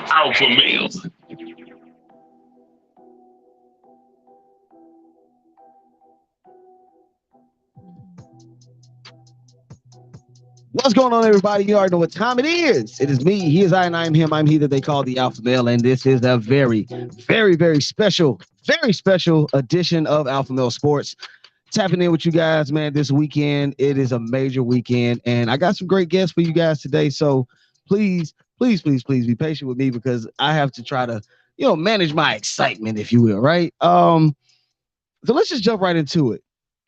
Alpha males. What's going on, everybody? You already know what time it is. It is me. He is I, and I am him. I'm he that they call the Alpha Male, and this is a very special edition of Alpha Male Sports. Tapping in with you guys, man, this weekend. It is a major weekend, and I got some great guests for you guys today. So please be patient with me because I have to try to, manage my excitement, if you will, right? So let's just jump right into it.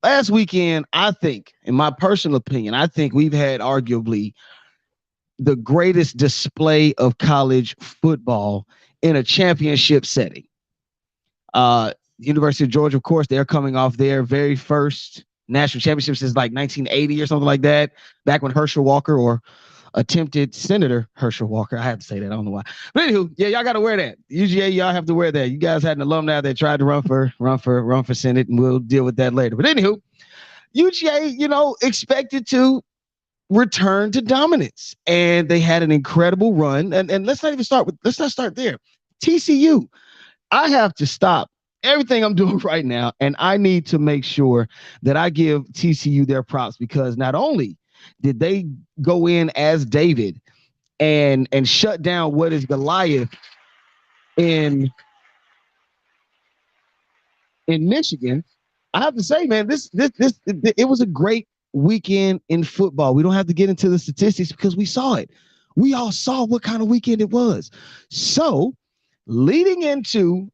Last weekend, I think, in my personal opinion, I think we've had arguably the greatest display of college football in a championship setting. University of Georgia, of course, they're coming off their very first national championship since like 1980 or something like that, back when Herschel Walker or attempted Senator Herschel Walker. I had to say that. I don't know why. But anywho, yeah, y'all got to wear that. UGA, y'all have to wear that. You guys had an alumni that tried to run for Senate, and we'll deal with that later. But anywho, UGA, expected to return to dominance, and they had an incredible run. And let's not start there. TCU, I have to stop everything I'm doing right now, and I need to make sure that I give TCU their props because not only did they go in as David and shut down what is Goliath in Michigan, I have to say, man, this it was a great weekend in football. We don't have to get into the statistics because we saw it. We all saw what kind of weekend it was. So, leading into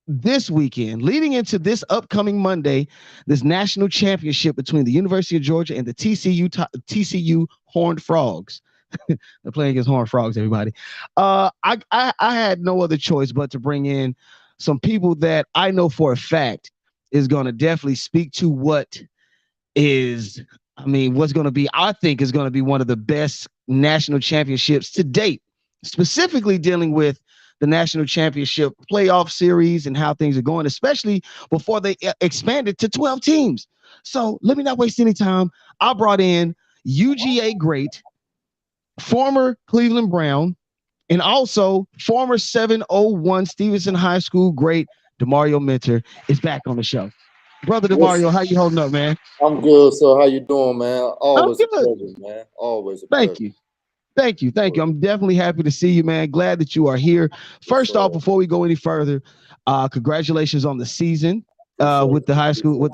this weekend, leading into this upcoming Monday, this national championship between the University of Georgia and the TCU Horned Frogs. They're playing against Horned Frogs, everybody. I had no other choice but to bring in some people that I know for a fact is going to definitely speak to what's going to be, I think is going to be one of the best national championships to date, specifically dealing with the national championship playoff series and how things are going, especially before they expanded to 12 teams. So let me not waste any time. I brought in UGA great, former Cleveland Brown, and also former 701 Stevenson High School great DeMario Mentor is back on the show. Brother Yes, DeMario, how you holding up, man? I'm good. So how you doing, man? I'm Always a good. pleasure, man. Always a Thank pleasure. you. Thank you. I'm definitely happy to see you, man. Glad that you are here. Yes, First sir. off, before we go any further, congratulations on the season Appreciate with it. the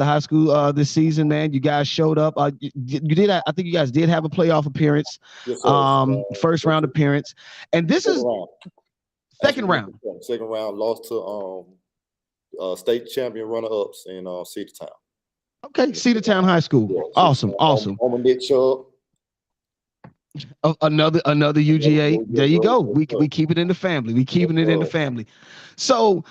high school this season, man. You guys showed up. You did. I think you guys did have a playoff appearance, Yes, sir. first round appearance, and this Second is round. second Actually, round. second round lost to state champion runner ups in Cedar Town. Okay, Cedartown High School. Yeah, Cedar Awesome, Town. awesome. On Nick Chubb. Another UGA. There you go. We Yes, keep it in the family. We keeping it in the sir. family. So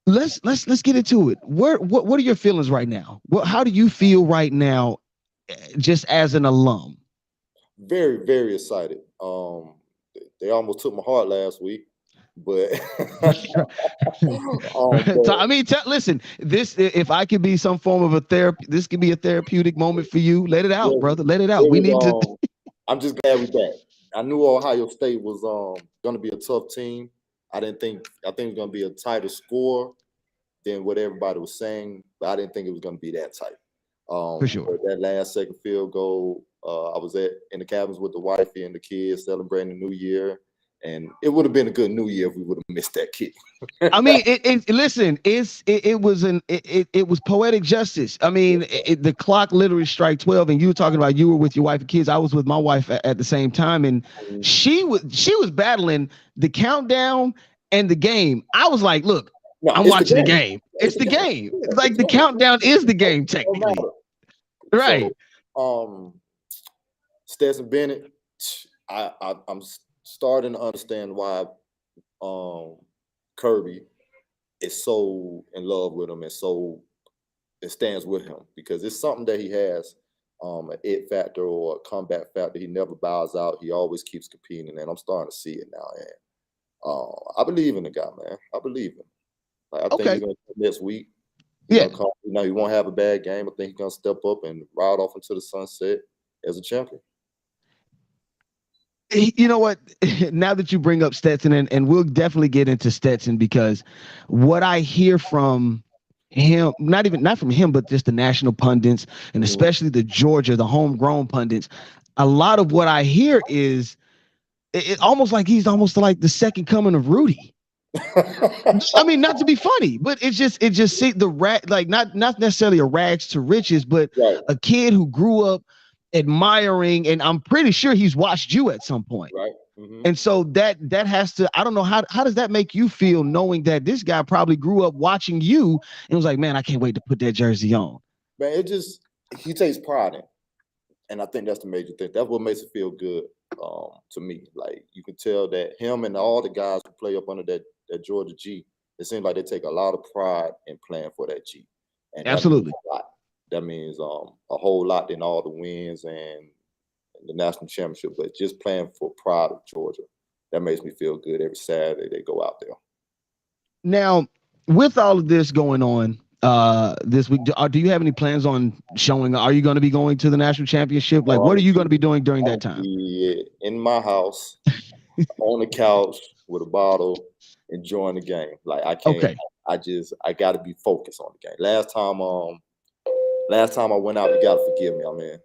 let's get into it. What are your feelings right now? How do you feel right now, just as an alum? Very, very excited. They almost took my heart last week, but So, I mean, listen. This, if I could be some form of a therapy, this could be a therapeutic moment for you. Let it out, yeah, brother. Let it out. it We was need to. I'm just glad we back. I knew Ohio State was gonna be a tough team. I think it was gonna be a tighter score than what everybody was saying, but I didn't think it was gonna be that tight. For sure. But that last second field goal, I was in the cabins with the wifey and the kids celebrating the new year. And it would have been a good new year if we would have missed that kick. I mean, listen, it was poetic justice. I mean, the clock literally strike 12, and you were talking about you were with your wife and kids. I was with my wife at the same time, and she was battling the countdown and the game. I was like, look, No, I'm it's the watching the game. game. It's the game. Yeah, it's Like the the game. countdown is the game Don't technically, matter. right? So, Stetson Bennett, I'm starting to understand why Kirby is so in love with him and so it stands with him because it's something that he has an it factor or a comeback factor. He never bows out. He always keeps competing, and I'm starting to see it now. And I believe in the guy, man. I believe him. Like, I think he's Okay, gonna come next week. He's yeah. gonna come. He won't have a bad game. I think he's gonna step up and ride off into the sunset as a champion. You know what? Now that you bring up Stetson, and we'll definitely get into Stetson, because what I hear from him, not from him, but just the national pundits, and Mhm. especially the Georgia, the homegrown pundits, a lot of what I hear is it almost like he's almost like the second coming of Rudy. I mean, not to be funny, but it just see the rat, like not necessarily a rags to riches, but Right, a kid who grew up admiring, and I'm pretty sure he's watched you at some point. right. Hmm. And so that has to, I don't know, how does that make you feel, knowing that this guy probably grew up watching you and was like, man, I can't wait to put that jersey on. Man, it just he takes pride in it. And I think that's the major thing. That's what makes it feel good to me. Like you can tell that him and all the guys who play up under that Georgia G, it seems like they take a lot of pride in playing for that G, and that means Absolutely. a lot. That means a whole lot in all the wins and the national championship, but just playing for pride of Georgia, that makes me feel good every Saturday they go out there. Now, with all of this going on this week, do you have any plans on showing? Are you going to be going to the national championship? Like, No, what are you going to be doing during I'm that gonna time? be in my house on the couch with a bottle, enjoying the game. Like I can't. Okay. I got to be focused on the game. Last time I went out, you got to forgive me, I mean.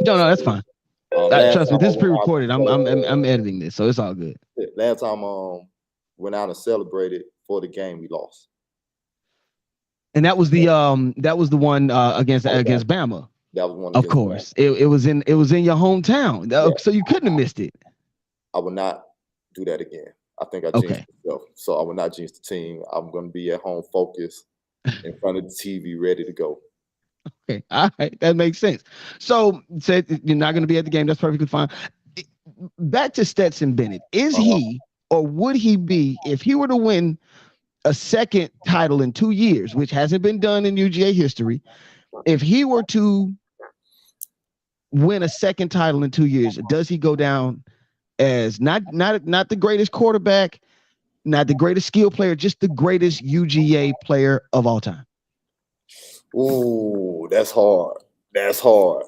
No, So, no, that's fine. last Trust me, time I this is went out pre-recorded. and I'm editing this, so it's all good. last time went out and celebrated for the game, we lost. And that was the one Alabama. against Bama. That was one Of against Bama. course, it was in your hometown, Yeah, so you couldn't have missed it. I will not do that again. I think I jinxed Okay. myself, so I will not jinx the team. I'm going to be at home, focused, in front of the TV, ready to go. Okay. All right. That makes sense. So, said you're not going to be at the game. That's perfectly fine. Back to Stetson Bennett. Is Uh-huh. he, or would he be, if he were to win a second title in 2 years, which hasn't been done in UGA history, if he were to win a second title in 2 years, does he go down as not the greatest quarterback, not the greatest skill player, just the greatest UGA player of all time? Ooh, that's hard. That's hard.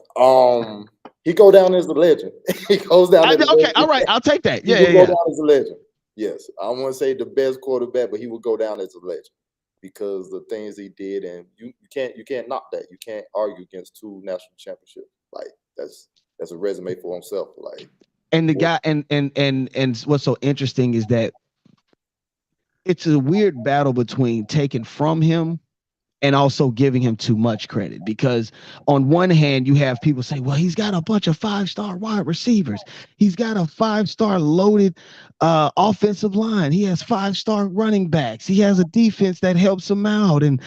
He go down as a legend. He goes down as a Okay, all legend. right, I'll take that. He Yeah, will yeah, go yeah. down as a legend. Yes, I won't say the best quarterback, but he will go down as a legend because the things he did, and you can't knock that. You can't argue against two national championships. Like that's a resume for himself. Like And the guy, and what's so interesting is that it's a weird battle between taking from him and also giving him too much credit, because on one hand you have people say, well, he's got a bunch of 5-star wide receivers, he's got a 5-star loaded offensive line, he has 5-star running backs, he has a defense that helps him out, and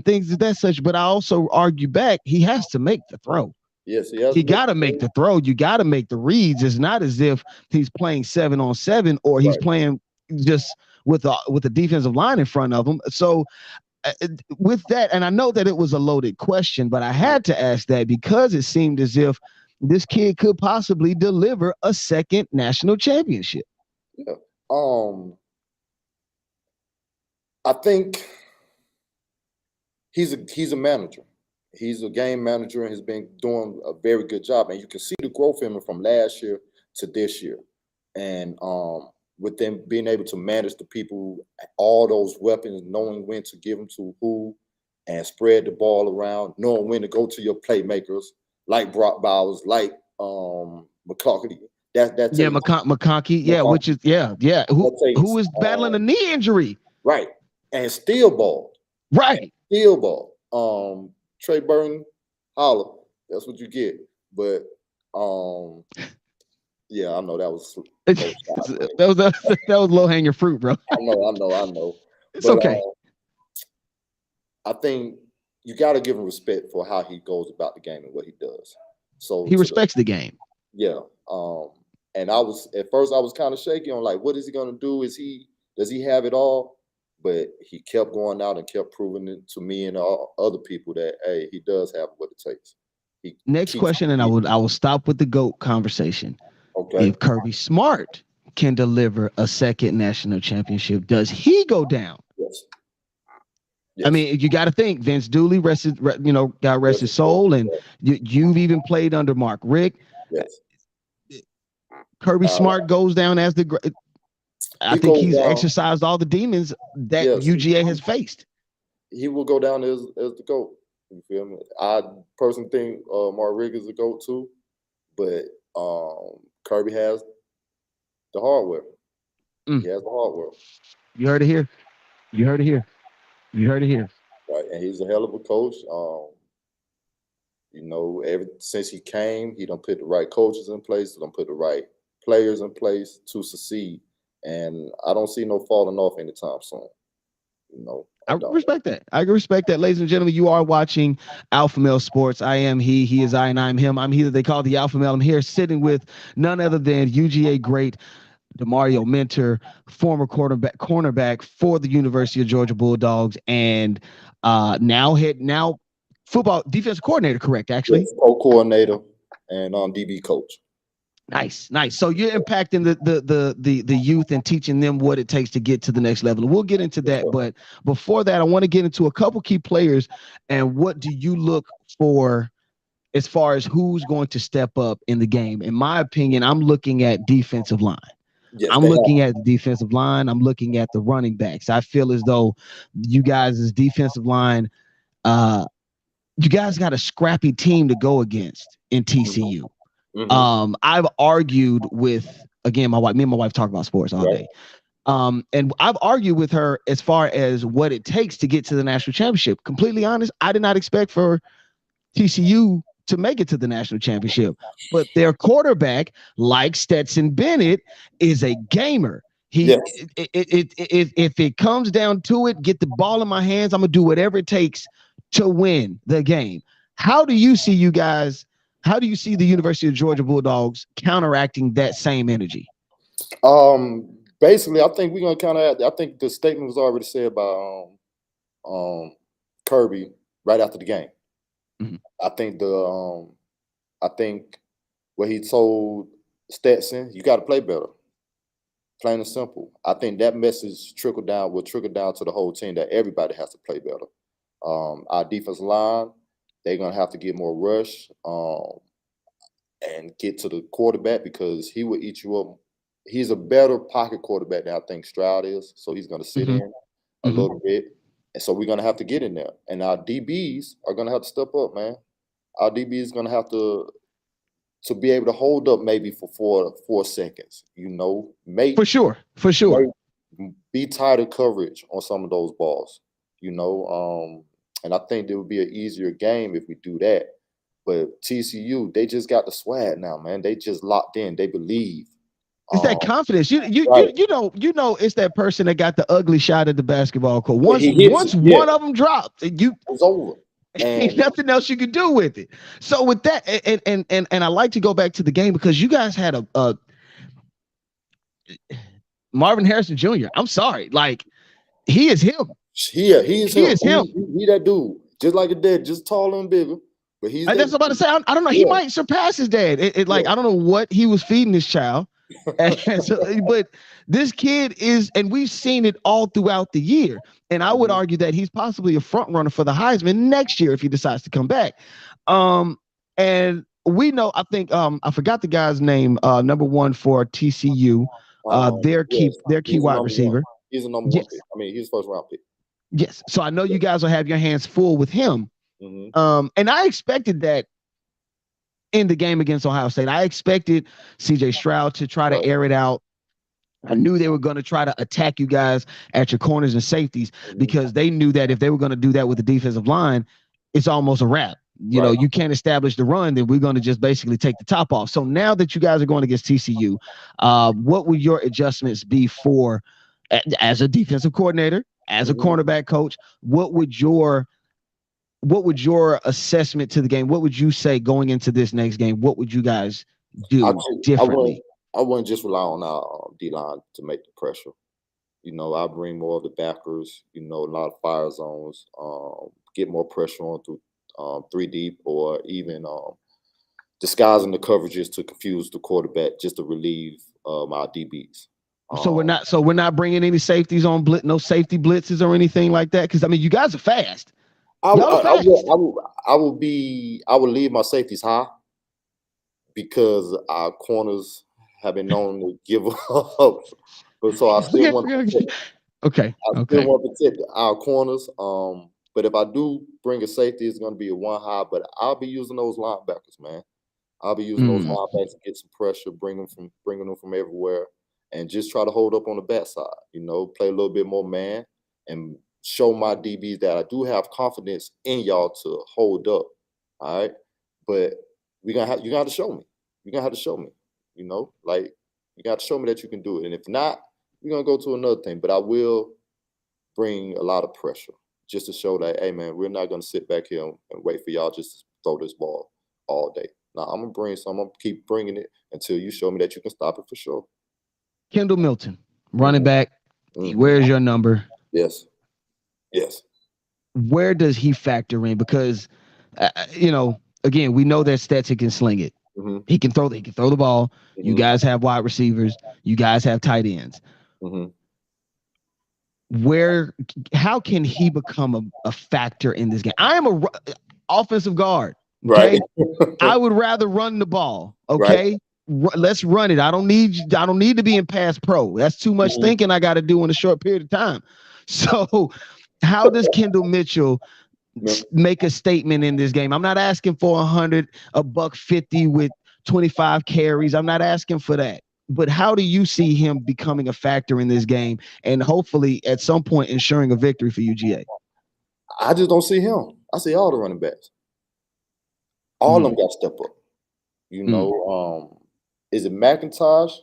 things of that such. But I also argue back, he has to make the throw. yes, he has He to make got to make the throw. You got to make the reads. It's not as if he's playing 7-on-7, or he's right. playing just with a defensive line in front of him. So uh, with that, and I know that it was a loaded question, but I had to ask that because it seemed as if this kid could possibly deliver a second national championship. Yeah. I think he's a manager. He's a game manager and has been doing a very good job. And you can see the growth in him from last year to this year. And with them being able to manage the people, all those weapons, knowing when to give them to who, and spread the ball around, knowing when to go to your playmakers like Brock Bowers, like McCarthy. That Yeah, takes McConkey. Yeah, which McCarthy. is yeah. That Who takes is battling a knee injury? right, and still ball. Right. Field ball. Trey Burton, holla. That's what you get. But yeah, I know that was low shot, but That was low hanging fruit, bro. I know. It's But okay. I think you got to give him respect for how he goes about the game and what he does. So He to the respects the game. yeah, and I was at first I was kind of shaky on like, what is he gonna do? Does he have it all? But he kept going out and kept proving it to me and all other people that hey, he does have what it takes. He Next keeps question, and I will stop with the GOAT conversation. okay. If Kirby Smart can deliver a second national championship, does he go down? Yes. I Yes. mean, you got to think Vince Dooley rested, God rest Yes. his soul, and you've even played under Mark Rick. Yes. Kirby Smart goes down as the. I He think goes he's down. exercised all the demons that Yes, UGA has faced. he will go down as the GOAT. You feel me? I personally think Mark Rick is the GOAT too, but Kirby has the hardware. Mm, He has the hardware, you heard it here. You heard it here. You heard it here. right? And he's a hell of a coach. Ever since he came, he don't put the right coaches in place, he don't put the right players in place to succeed. And I don't see no falling off anytime soon. I I don't. respect that. I respect that, ladies and gentlemen. You are watching Alpha Male Sports. I am he. He is I, and I'm him. I'm he that they call the Alpha Male. I'm here sitting with none other than UGA great Demario Mentor, former cornerback for the University of Georgia Bulldogs, and now football defensive coordinator. Correct, actually. Yes, co-coordinator and DB coach. Nice, nice. So you're impacting the youth and teaching them what it takes to get to the next level. We'll get into that, but before that, I want to get into a couple key players and what do you look for as far as who's going to step up in the game? In my opinion, I'm looking at defensive line. Yes, I'm they have. looking at the defensive line. I'm looking at the running backs. I feel as though you guys' defensive line, uh, you guys got a scrappy team to go against in TCU. Mm-hmm. I've argued with again my wife. Me and my wife talk about sports all Right. day. And I've argued with her as far as what it takes to get to the national championship. Completely honest, I did not expect for TCU to make it to the national championship, but their quarterback, like Stetson Bennett, is a gamer. Yes. If it comes down to it, get the ball in my hands. I'm gonna do whatever it takes to win the game. How do you see you guys? How do you see the University of Georgia Bulldogs counteracting that same energy? Basically, I think we're gonna kind of. I think the statement was already said by Kirby right after the game. Mhm. I think I think what he told Stetson, you got to play better, plain and simple. I think that message will trickle down to the whole team that everybody has to play better. Our defense line, they're gonna have to get more rush and get to the quarterback because he will eat you up. He's a better pocket quarterback than I think Stroud is, so he's gonna sit Mhm. in a Mhm. little bit, and so we're gonna have to get in there. And our DBs are gonna have to step up, man. Our DB is gonna have to be able to hold up maybe for 4 seconds. For sure, for sure. Be tighter coverage on some of those balls. And I think it would be an easier game if we do that. But TCU, they just got the swag now, man. They just locked in. They believe. It's that confidence. Right. You know it's that person that got the ugly shot at the basketball court. Yeah, Once he hits it. once Yeah, one of them dropped, you it's over. ain't And nothing else you can do with it. So with that, and I like to go back to the game because you guys had a Marvin Harrison Jr. I'm sorry, like he is him. he's He him. is him. He that dude, just like a dad, just taller and bigger. But he's And that that's what I'm about to dude. say. I don't know. He Yeah, might surpass his dad. Like yeah. I don't know what he was feeding his child. And so, but this kid is, and we've seen it all throughout the year. And I would Mhm. argue that he's possibly a front runner for the Heisman next year if he decides to come back. Um, and we know, I think, I forgot the guy's name. Number one for TCU, Yes, their key he's the wide number one. receiver. He's the number one pick. Yes, I mean, he's first round pick. yes. So I know you guys will have your hands full with him. Hmm. And I expected that in the game against Ohio State. I expected CJ Stroud to try to Right. air it out. I knew they were going to try to attack you guys at your corners and safeties Hmm. because they knew that if they were going to do that with the defensive line, it's almost a wrap. You know, Right. you can't establish the run, then we're going to just basically take the top off. So now that you guys are going against TCU, what would your adjustments be for as a defensive coordinator, as a Hmm. cornerback coach? What would your assessment to the game? What would you say going into this next game? What would you guys I do ju- differently? I wouldn't just rely on our D line to make the pressure. I bring more of the backers. A lot of fire zones. Get more pressure on through 3 deep or even disguising the coverages to confuse the quarterback just to relieve our DBs. So we're Um, not. So we're not bringing any safeties on blitz, no safety blitzes or anything like that. Because I mean, you guys are fast. I, Y'all are I, I will fast. I will leave my safeties high because our corners have been known to give up. But so I still Okay, want to okay, protect. okay, I still okay. want to protect our corners. But if I do bring a safety, it's going to be a one high. But I'll be using those linebackers, man. I'll be using those Mm. linebackers to get some pressure, bringing them from everywhere, and just try to hold up on the backside. Play a little bit more man and show my DBs that I do have confidence in y'all to hold up. All right, but you got to show me. You gonna have to show me. Like you got to show me that you can do it. And if not, we're gonna go to another thing. But I will bring a lot of pressure just to show that, hey man, we're not gonna sit back here and wait for y'all just to throw this ball all day. Now I'm gonna bring some. I'm gonna keep bringing it until you show me that you can stop it for sure. Kendall Milton, running Hmm. back. He Hmm. wears your number. Yes. Yes. Where does he factor in? Because again, we know that Stetson can sling it. Hmm. He can throw. He can throw the ball. You Hmm. guys have wide receivers. You guys have tight ends. Hmm. Where? How can he become a factor in this game? I am a offensive guard. Right. Okay, I would rather run the ball. Right. Okay, let's run it. I don't need. I don't need to be in pass pro. That's too much Hmm. thinking I got to do in a short period of time. So, how does Kendall Mitchell make a statement in this game? I'm not asking for 100, a buck 50 with 25 carries. I'm not asking for that. But how do you see him becoming a factor in this game and hopefully at some point ensuring a victory for UGA? I just don't see him. I see all the running backs. All of them Mm, got to step up. mm. Is it McIntosh?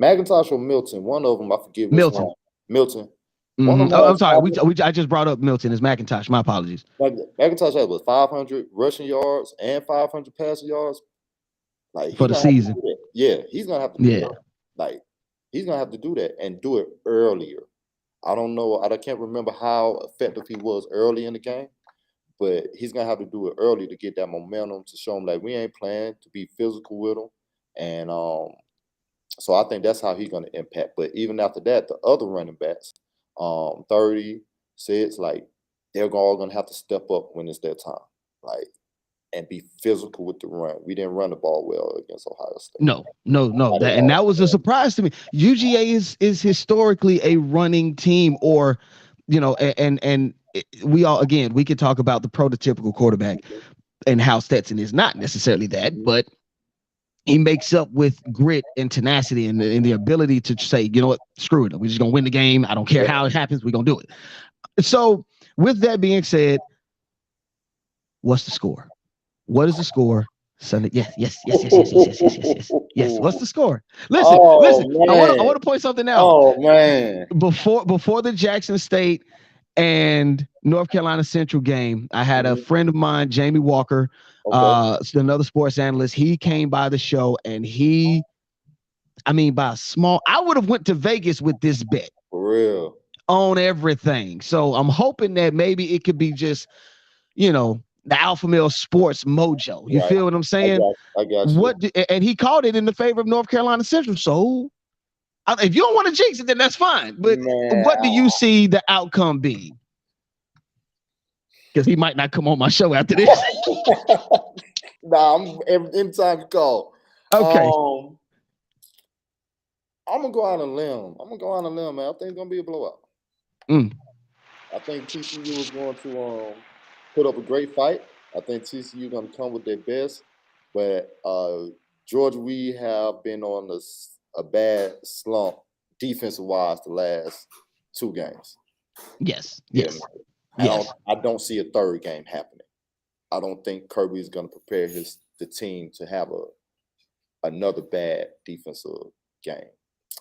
McIntosh or Milton? One of them, I forget which Milton. one. Milton. One of Mm-hmm. them Oh, I'm has sorry. I just brought up Milton as McIntosh. My apologies. McIntosh has what 500 rushing yards and 500 passing yards. Like he For the gonna have to season. do that. Yeah, he's gonna have to do Yeah. that. Like he's gonna have to do that and do it earlier. I don't know. I can't remember how effective he was early in the game, but he's gonna have to do it early to get that momentum to show him like we ain't playing to be physical with him, and so I think that's how he's gonna impact. But even after that, the other running backs, 30, 6, like they're all gonna have to step up when it's their time, like and be physical with the run. We didn't run the ball well against Ohio State. No, no, no. Not at That all. was a surprise to me. UGA is historically a running team, or we all again we could talk about the prototypical quarterback and how Stetson is not necessarily that, Mhm. but he makes up with grit and tenacity and the ability to say, you know what, screw it, we're just gonna win the game. I don't care Yeah. how it happens, we're gonna do it. So, with that being said, what's the score? What is the score? Sunday. Yes, yes, yes, yes, yes, yes, yes, yes, yes, yes. Yes. What's the score? Listen, Oh listen. I man. want to point something out. Oh man. Before the Jackson State and North Carolina Central game, I had a Mhm. friend of mine, Jamie Walker, Okay. another sports analyst. He came by the show and by a small, I would have went to Vegas with this bet For real. on everything. So I'm hoping that maybe it could be just, the Alpha Male Sports mojo. You Right. feel what I'm saying? I got you. And he called it in the favor of North Carolina Central. So if you don't want to jinx it, then that's fine. But Man. what do you see the outcome being? Because he might not come on my show after this. Nah, anytime you call. Okay. Um, I'm gonna go out on a limb. Man. I think it's gonna be a blowout. Mm. I think TCU is going to put up a great fight. I think TCU is going to come with their best, but Georgia, we have been on a bad slump defensive wise the last 2 games. Yes. Yeah, Yes. I Yes. don't see a third game happening. I don't think Kirby is going to prepare the team to have another bad defensive game.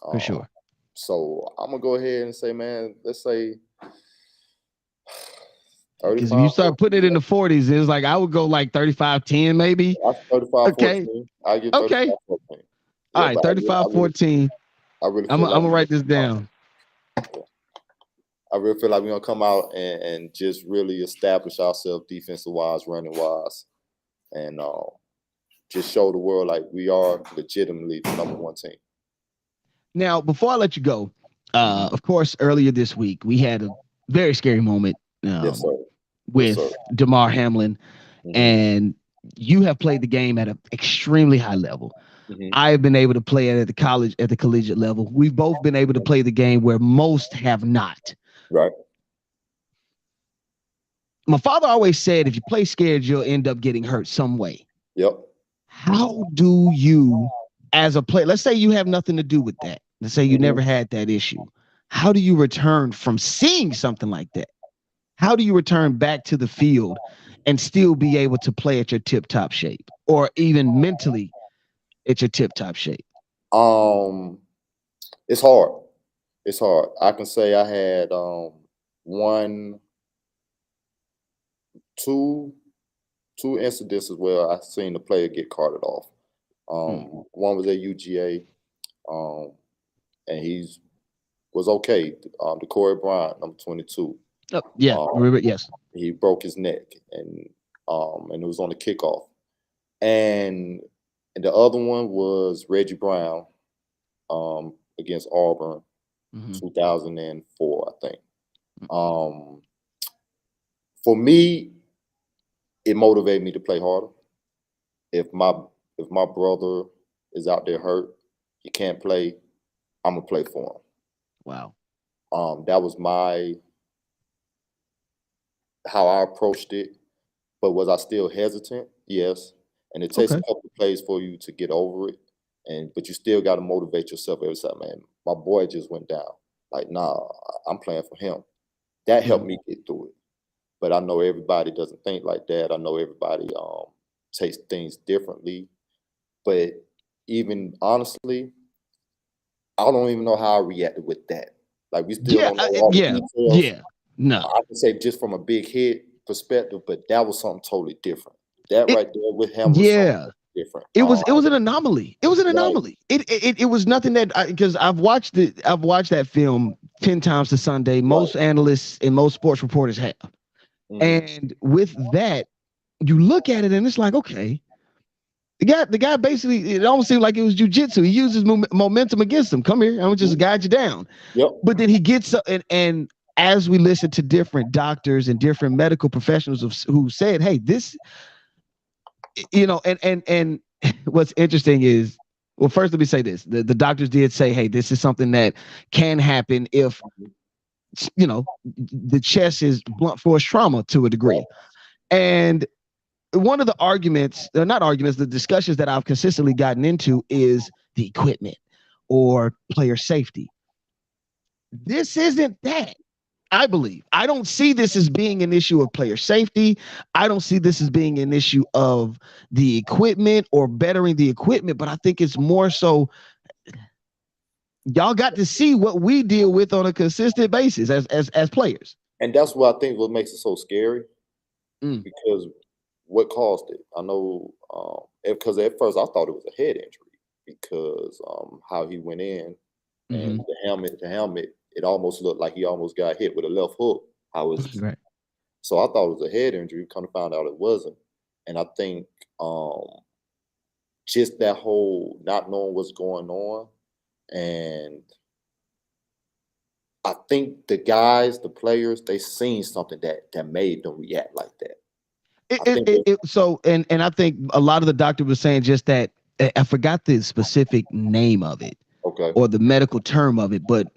For Um, sure. so I'm gonna go ahead and say, man, let's say Because if you 35. start putting it in the 40s, it's like I would go like 35-10 maybe. That's 35 Okay. 14. I get Okay. 35-14. All Yeah, right. but 35-14. I really I'm feel like gonna write this down. I really feel like we're gonna come out and just really establish ourselves defensive wise, running wise, and just show the world like we are legitimately the #1 team. Now, before I let you go, of course, earlier this week we had a very scary moment Yes, sir. Yes, sir. with Damar Hamlin, Mhm. and you have played the game at an extremely high level. Hmm. I've been able to play it at the collegiate level. We've both been able to play the game where most have not. Right. My father always said, if you play scared, you'll end up getting hurt some way. Yep. How do you, as a player, let's say you have nothing to do with that. Let's say you never Hmm. had that issue. How do you return from seeing something like that? How do you return back to the field and still be able to play at your tip top shape or even mentally at your tip top shape? Um, it's hard. It's hard. I can say I had one, two, two incidences where I seen the player get carted off. Mm. One was at UGA, and he's was okay. The Corey Bryant, number 22. Oh, yeah, Um, remember? Yes. he broke his neck, and it was on the kickoff. And and the other one was Reggie Brown, against Auburn, Mm-hmm. 2004, I think. Um, for me, it motivated me to play harder. If my if my brother is out there hurt, he can't play, I'm gonna play for Wow. him. That was my how I approached it. But was I still hesitant? Yes. And it takes a Okay. couple of plays for you to get over it. And but you still got to motivate yourself every time, man. My boy just went down. Like, nah, I'm playing for him. That helped Mm. me get through it. But I know everybody doesn't think like that. I know everybody takes things differently. But even honestly, I don't even know how I reacted with that. Like we still Yeah. don't know all the Yeah. details. Yeah. No. I can say just from a big hit perspective, but that was something totally different. That It. right there with him was something Yeah. different. It was an anomaly. It was an Right. anomaly. It was nothing that because I've watched that film 10 times to Sunday. Right. Most analysts and most sports reporters have. Mhm. And with that, you look at it and it's like, okay, the guy basically, it almost seemed like it was jujitsu. He uses momentum against him. Come here, I'm gonna just Mhm. guide you down. Yep. But then he gets and as we listen to different doctors and different medical professionals who said, hey, this, and what's interesting is, well, first let me say this: the doctors did say, hey, this is something that can happen if Mhm. the chest is blunt force trauma to a Right. degree. And one of the arguments, not arguments, the discussions that I've consistently gotten into is the equipment or player safety. This isn't that. I believe. I don't see this as being an issue of player safety. I don't see this as being an issue of the equipment or bettering the equipment, but I think it's more so y'all got to see what we deal with on a consistent basis as players. And that's what I think what makes it so scary Mm, because what caused it? I know because at first I thought it was a head injury because how he went in and mm-hmm. the helmet, it almost looked like he almost got hit with a left hook. How is Right. so I thought it was a head injury. Kind of found out it wasn't, and I think just that whole not knowing what's going on, and I think the guys, the players, they seen something that made them react like that. It, I it, think it, they it, so and I think a lot of the doctor was saying just that I forgot the specific name of it okay. or the medical term of it, but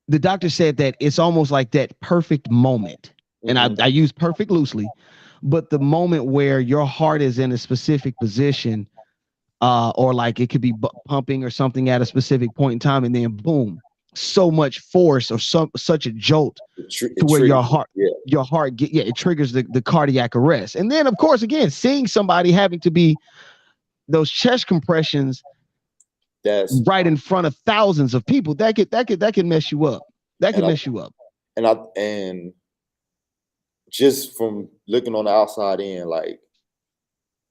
the doctor said that it's almost like that perfect moment. And I, Hmm. I use perfect loosely, but the moment where your heart is in a specific position, or like it could be pumping or something at a specific point in time, and then boom, so much force or such a jolt to It where triggers your it. heart Yeah, your heart get yeah, it triggers the cardiac arrest. And then of course again, seeing somebody having to be those chest compressions that's right in front of thousands of people, that could mess you up. That and could I mess you up. and just from looking on the outside in, like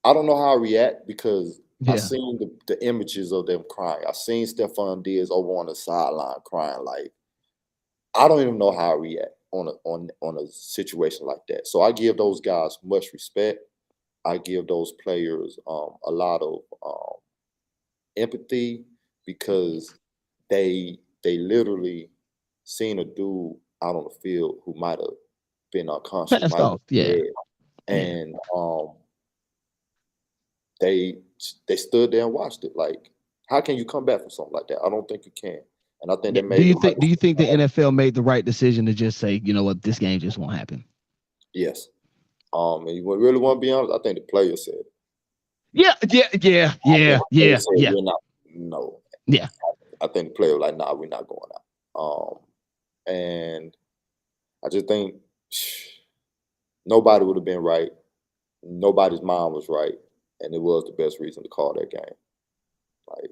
I don't know how I react because I Yeah. seen the images of them crying. I seen Stephon Diggs over on the sideline crying. Like I don't even know how I react on a situation like that. So I give those guys much respect. I give those players a lot of empathy because they literally seen a dude out on the field who might have been unconscious, Passed might have off. been Yeah. dead, Yeah. and they they stood there and watched it. Like, how can you come back from something like that? I don't think you can. And I think they Do made you the right think do you think the decision. NFL made the right decision to just say, you know what, this game just won't happen? Yes. And you really want to be honest, I think the players said it. Yeah, yeah, yeah, I think yeah, the yeah, players said yeah, we're not. No, yeah. I think the player was like, nah, we're not going out. And I just think nobody would have been right. Nobody's mind was right, and it was the best reason to call that game. Like,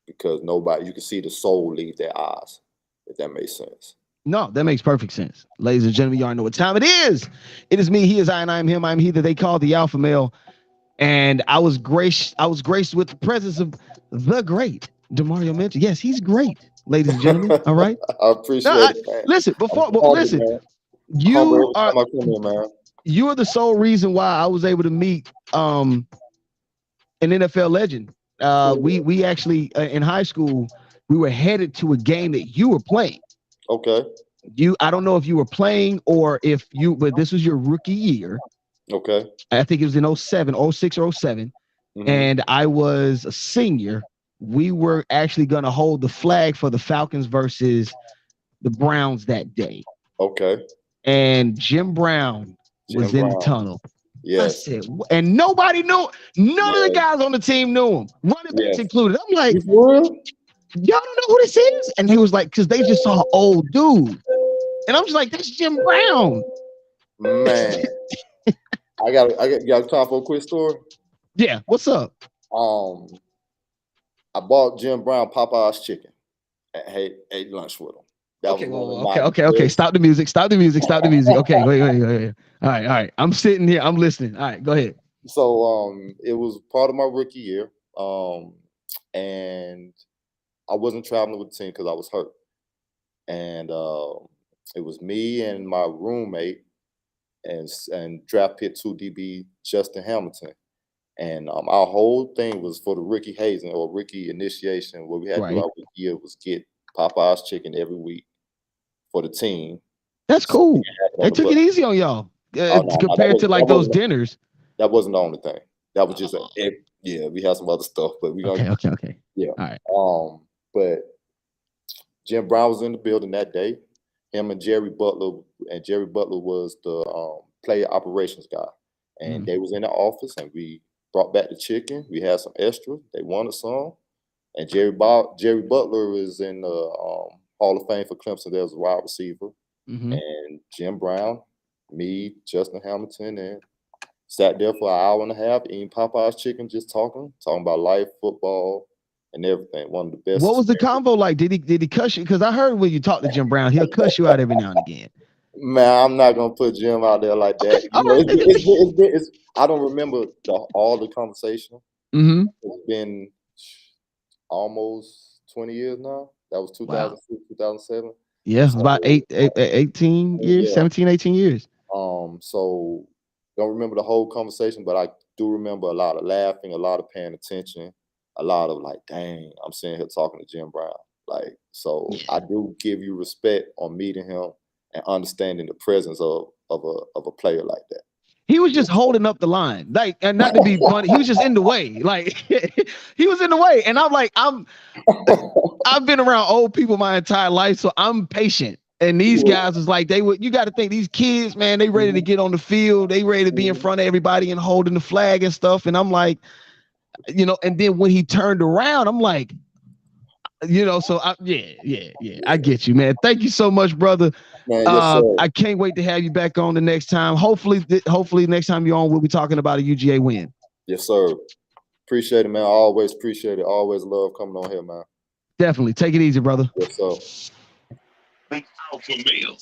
because nobody, you can see the soul leave their eyes, if that makes sense. No, that makes perfect sense. Ladies and gentlemen, you already know what time it is. It is me, he is I, and I am him. I'm he that they call the alpha male. And I was graced with the presence of the great Demario Mentor. Yes, he's great, ladies and gentlemen. All right. I No, appreciate it, man. listen, I'm before but humble, listen, man. Humble you every are time I come in, man. you are the sole reason why I was able to meet an NFL legend. We actually in high school we were headed to a game that you were playing. Okay, I don't know if you were playing or if you, but this was your rookie year. okay. I think it was in '07, '06 or '07, Hmm. and I was a senior. We were actually going to hold the flag for the Falcons versus the Browns that day. Okay. And Jim Brown was Jim in the Brown. tunnel. I Yes. said, and nobody knew, none of the Yes. guys on the team knew him, running backs Yes. included. I'm like, You for real? y'all don't know who this is? And he was like, because they just saw an old dude. And I'm just like, that's Jim Brown. Man, I got time for a quick story. Yeah, what's up? Um, I bought Jim Brown Popeye's chicken and ate lunch with him. That was Okay, one of well, my okay. best. Stop the music. Stop the music. Stop the music. Okay, wait. All right. I'm sitting here. I'm listening. All right, go ahead. So it was part of my rookie year. And I wasn't traveling with the team because I was hurt. And it was me and my roommate and draft pick 2 DB Justin Hamilton. And our whole thing was for the rookie hazing or rookie initiation. What we had to do Right. our rookie year was get Popeye's chicken every week for the team. That's So we cool. didn't have it They on the took it bus. easy on y'all Oh no, no, compared to like those dinners. that wasn't the only thing. That was just yeah, we had some other stuff, but we gonna Okay. yeah. All right. But Jim Brown was in the building that day. Him and Jerry Butler was the player operations guy, and Mhm. they was in the office, and we brought back the chicken. We had some extra. They wanted some, and Jerry Butler is in the Hall of Fame for Clemson. There was a wide receiver, Mhm. and Jim Brown, me, Justin Hamilton, and sat there for an hour and a half eating Popeye's chicken, just talking about life, football, and everything. One of the best What was the experiences. convo like? Did he cuss you? Because I heard when you talk to Jim Brown, he'll cuss you out every now and again. Man, I'm not gonna put Jim out there like Okay. that. All You know, right. I don't remember all the conversation. Mm-hmm. It's been almost 20 years now. That was Wow. 2006, 2007. Yeah, it was So about 18 years, yeah, 17, 18 years. so don't remember the whole conversation, but I do remember a lot of laughing, a lot of paying attention, a lot of like, dang, I'm sitting here talking to Jim Brown. Like, so Yeah. I do give you respect on meeting him and understanding the presence of a player like that. He was just holding up the line, like, and not to be funny, he was just in the way, like he was in the way, and I'm like, I've been around old people my entire life, so I'm patient. And these guys is like they would. You got to think these kids, man, they ready to Mhm, get on the field, they ready to be in mhm. front of everybody and holding the flag and stuff. And I'm like, and then when he turned around, I'm like, so yeah, I get you, man. Thank you so much, brother. Man, yes, sir. I can't wait to have you back on the next time. Hopefully next time you're on, we'll be talking about a UGA win. Yes, sir. Appreciate it, man. I always appreciate it. Always love coming on here, man. Definitely. Take it easy, brother. Yes, sir. Alpha male.